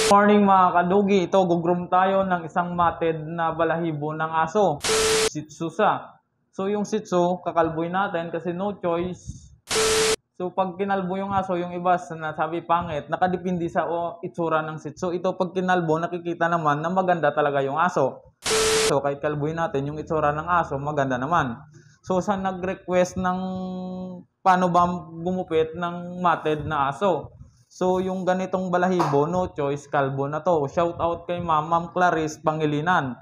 Morning mga kadugi, ito gugroom tayo ng isang matted na balahibo ng aso, Shih Tzu sa. So yung Shih Tzu, kakalboy natin kasi no choice. So pag kinalbo yung aso, yung iba na sabi pangit, nakadepende sa itsura ng Shih Tzu. Ito pag kinalbo, nakikita naman na maganda talaga yung aso. So kahit kalboy natin, yung itsura ng aso, maganda naman. So sa nag-request ng paano ba gumupit ng matted na aso. So yung ganitong balahibo, no choice, kalbo na to. Shout out kay Ma'am Clarice Pangilinan.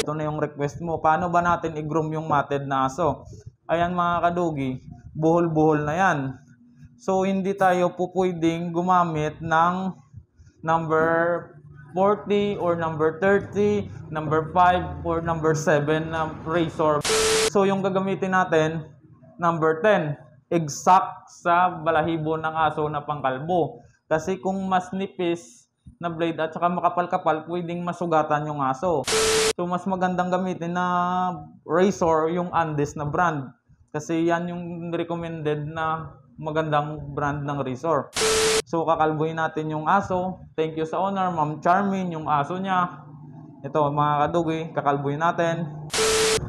Ito na yung request mo. Paano ba natin i-groom yung matted na aso? Ayan mga kadugi, buhol-buhol na yan. So hindi tayo pupwedeng gumamit ng number 40 or number 30, number 5 or number 7 na razor. So yung gagamitin natin, number 10, exact sa balahibo ng aso na pangkalbo. Kasi kung mas nipis na blade at saka makapal-kapal, pwedeng masugatan yung aso. So mas magandang gamitin na razor yung Andes na brand. Kasi yan yung recommended na magandang brand ng razor. So kakalbuhin natin yung aso. Thank you sa owner, Ma'am Charmin, yung aso niya. Ito mga kadugi, kakalbuhin natin.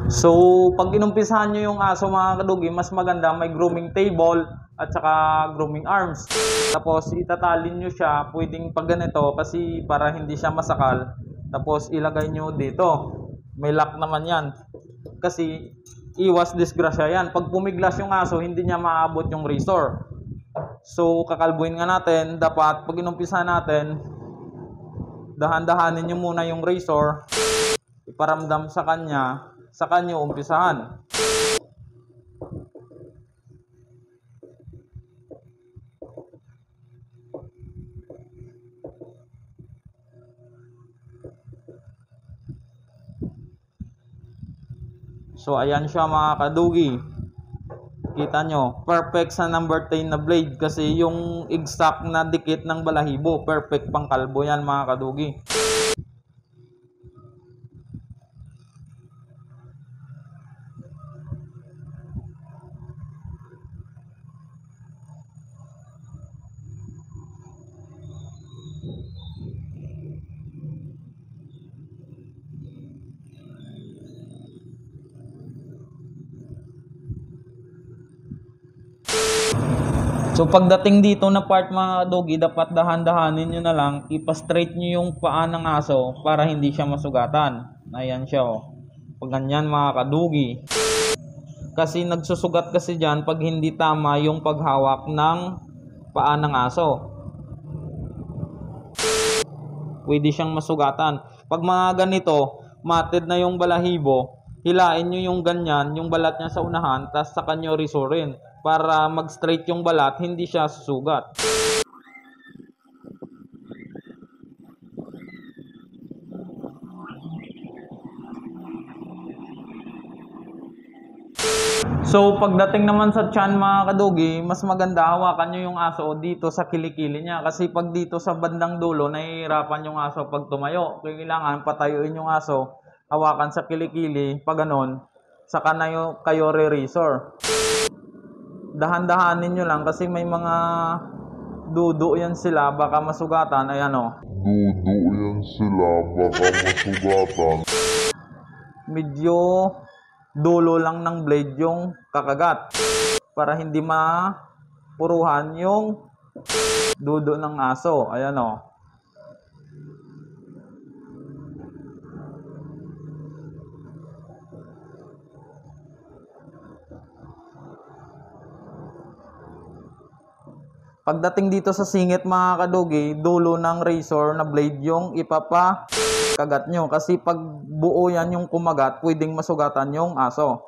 So pag inumpisahan nyo yung aso mga kadugi, mas maganda may grooming table at saka grooming arms. Tapos itatalin nyo siya, pwedeng pag ganito kasi para hindi siya masakal. Tapos ilagay nyo dito. May lock naman yan. Kasi iwas disgrasya yan. Pag pumiglas yung aso, hindi niya maabot yung razor. So kakalbuhin nga natin, dapat pag inumpisa natin, dahan-dahanin nyo muna yung razor. Iparamdam sa kanya umpisahan. So ayan siya mga kadugi. Kita nyo, perfect sa number 10 na blade kasi yung exact na dikit ng balahibo, perfect pang kalbo yan mga kadugi. So pagdating dito na part mga kadugi, dapat dahan-dahanin nyo na lang, ipa-straight nyo yung paa ng aso para hindi siya masugatan. Ayan siya oh. Pag ganyan mga kadugi. Kasi nagsusugat kasi dyan pag hindi tama yung paghawak ng paa ng aso. Pwede siyang masugatan. Pag mga ganito, matted na yung balahibo, hilain nyo yung ganyan, yung balat niya sa unahan, tapos sa kanyo risurin. Para mag-straight yung balat, hindi siya susugat. So pagdating naman sa tiyan mga kadugi, mas maganda hawakan nyo yung aso dito sa kilikili niya. Kasi pag dito sa bandang dulo, nahihirapan yung aso pag tumayo. Kailangan patayuin yung aso, hawakan sa kilikili, pag ganon, saka na kayo re-razor. Dahan-dahanin nyo lang kasi may mga dudo yan sila, baka masugatan. Ayan o. Dudo yan sila, baka masugatan. Medyo dulo lang ng blade yung kakagat para hindi mapuruhan yung dudo ng aso. Ayan o. Pagdating dito sa singit mga kadugi, dulo ng razor na blade yung ipapakagat nyo. Kasi pag buo yan yung kumagat, pwedeng masugatan yung aso.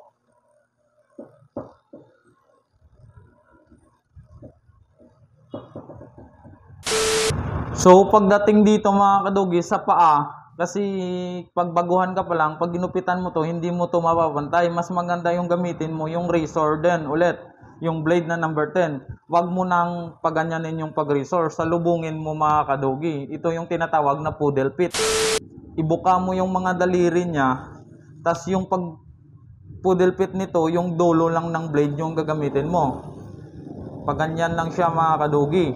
So pagdating dito mga kadugi sa paa, kasi pag baguhan ka pa lang, pag ginupitan mo to, hindi mo to mapapantay. Mas maganda yung gamitin mo yung razor din ulit. yung blade na number 10. Huwag mo nang paganyanin yung pag-resor. Salubungin mo mga kadugi. Ito yung tinatawag na poodle pit. Ibuka mo yung mga daliri niya, tas yung pag poodle pit nito, yung dulo lang ng blade yung gagamitin mo. Paganyan lang siya mga kadugi.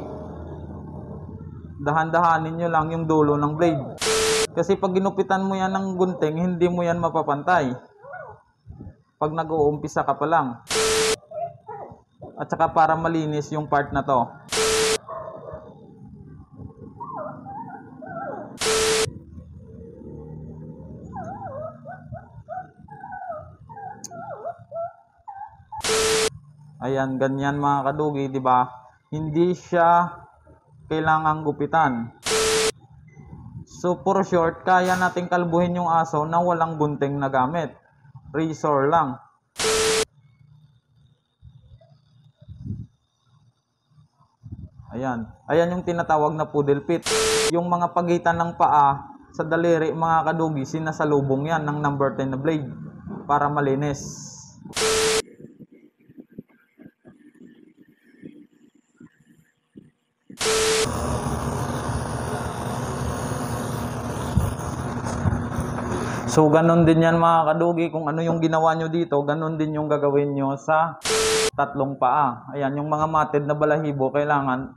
Dahan-dahanin nyo lang yung dulo ng blade. Kasi pag ginupitan mo yan ng gunting, hindi mo yan mapapantay. Pag nag-uumpisa ka pa lang. At saka para malinis yung part na to. Ayan, ganyan mga kadugi, di ba? Hindi siya kailangang gupitan. So for short, kaya nating kalbuhin yung aso na walang gunting na gamit. Razor lang. Ayan. Ayan yung tinatawag na poodle pit. Yung mga pagitan ng paa sa daliri mga kadugi, sinasalubong yan ng number 10 na blade para malinis. So, ganun din yan mga kadugi. Kung ano yung ginawa nyo dito, ganun din yung gagawin nyo sa tatlong paa. Ayan, yung mga matted na balahibo, kailangan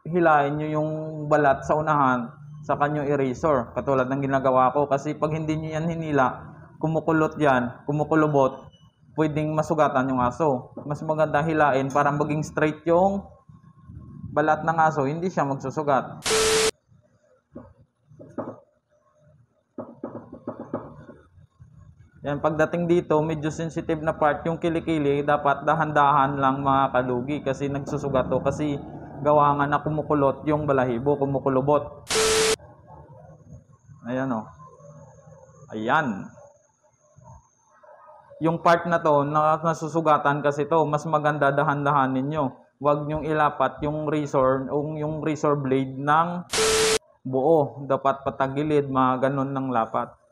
hilain nyo yung balat sa unahan sa kanyo erasor. Katulad ng ginagawa ko. Kasi pag hindi nyo yan hinila, kumukulot yan, kumukulubot, pwedeng masugatan yung aso. Mas maganda hilain para maging straight yung balat ng aso, hindi siya magsusugat. Yan, pagdating dito, medyo sensitive na part, yung kilikili, dapat dahan-dahan lang mga kadugi kasi nagsusugat to. Kasi gawa nga na kumukulot yung balahibo, kumukulubot. Ayan o. Ayan. Yung part na to, nasusugatan kasi to, mas maganda dahan-dahanin nyo. Huwag nyong ilapat yung razor blade ng buo. Dapat patagilid, mga ganun ng lapat.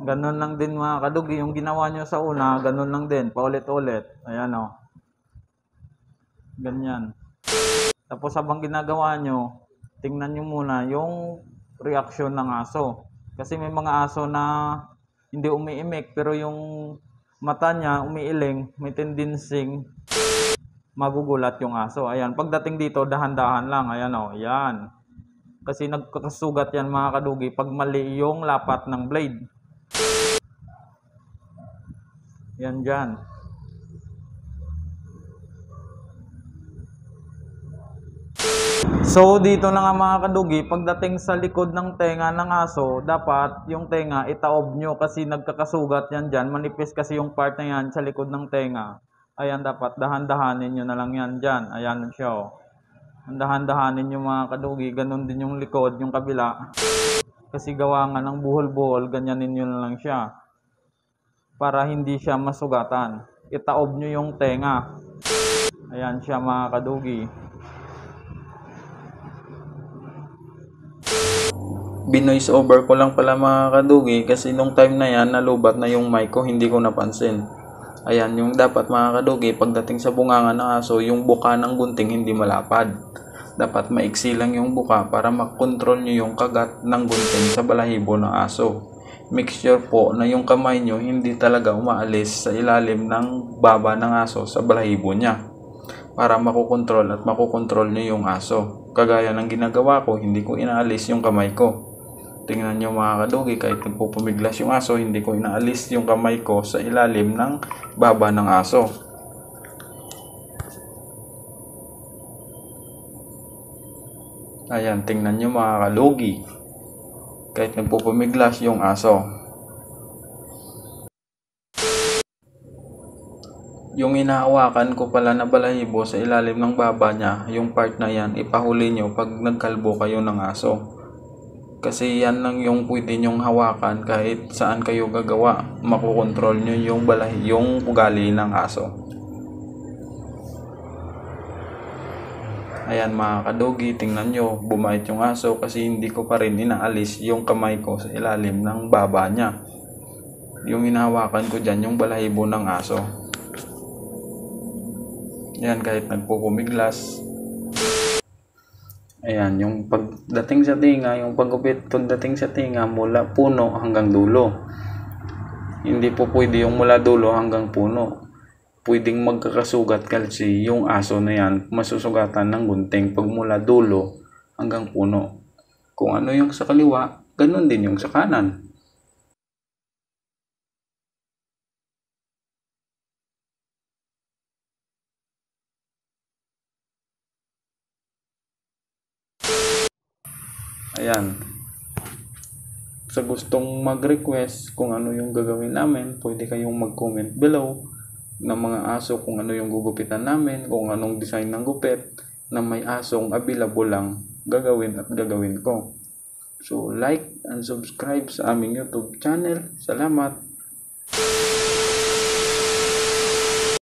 Ganun lang din mga kadugi, yung ginawa nyo sa una, ganun lang din, paulit-ulit. Ayan o. Ganyan. Tapos habang ginagawa nyo, tingnan nyo muna yung reaksyon ng aso. Kasi may mga aso na hindi umiimik, pero yung mata niya umiiling, may tendency magugulat yung aso. Ayan, pagdating dito, dahan-dahan lang. Ayan o, ayan. Kasi nagkakasugat yan mga kadugi pag mali yung lapat ng blade. Yan dyan. So dito na nga mga kadugi, pagdating sa likod ng tenga ng aso, dapat yung tenga itaob nyo kasi nagkakasugat yan dyan. Manipis kasi yung part na yan sa likod ng tenga. Ayan, dapat dahan-dahanin nyo na lang yan dyan. Ayan siya o. Dahan-dahanin nyo mga kadugi, ganun din yung likod, yung kabila. Kasi gawa nga ng buhol-buhol, ganyanin nyo na lang siya. Para hindi siya masugatan. Itaob nyo yung tenga. Ayan siya mga kadugi. Binoise over ko lang pala mga kadugi kasi nung time na yan nalubat na yung mic ko, hindi ko napansin. Ayan yung dapat mga kadugi, pagdating sa bunganga ng aso, yung buka ng gunting hindi malapad. Dapat maiksi lang yung buka para makontrol nyo yung kagat ng gunting sa balahibo ng aso. Make sure po na yung kamay nyo hindi talaga umaalis sa ilalim ng baba ng aso sa balahibo niya. Para makukontrol at makukontrol nyo yung aso. Kagaya ng ginagawa ko, hindi ko inaalis yung kamay ko. Tingnan nyo mga kadugi, kahit nagpupumiglas yung aso, hindi ko inaalis yung kamay ko sa ilalim ng baba ng aso. Ayan, tingnan nyo mga kalugi. Kahit nagpupumiglas yung aso. Yung inahawakan ko pala na balahibo sa ilalim ng baba niya, yung part na yan, ipahuli nyo pag nagkalbo kayo ng aso. Kasi yan lang yung pwede nyong hawakan kahit saan kayo gagawa. Makukontrol nyo yung ugali ng aso. Ayan mga kadogi, tingnan nyo, bumait yung aso kasi hindi ko pa rin inaalis yung kamay ko sa ilalim ng baba niya. Yung hinahawakan ko dyan, yung balahibo ng aso. Ayan, kahit nagpupumiglas. Ayan, yung pagdating sa tinga, yung paggupit pagdating sa tinga mula puno hanggang dulo. Hindi po pwede yung mula dulo hanggang puno. Pwedeng magkakasugat kasi yung aso na yan masusugatan ng gunting pag mula dulo hanggang puno. Kung ano yung sa kaliwa, ganun din yung sa kanan. Ayan. Sa gustong mag-request kung ano yung gagawin namin, pwede kayong mag-comment below ng mga aso kung ano yung gugupitan namin, kung anong design ng gupit na may asong available lang gagawin at gagawin ko. So like and subscribe sa aming YouTube channel. Salamat!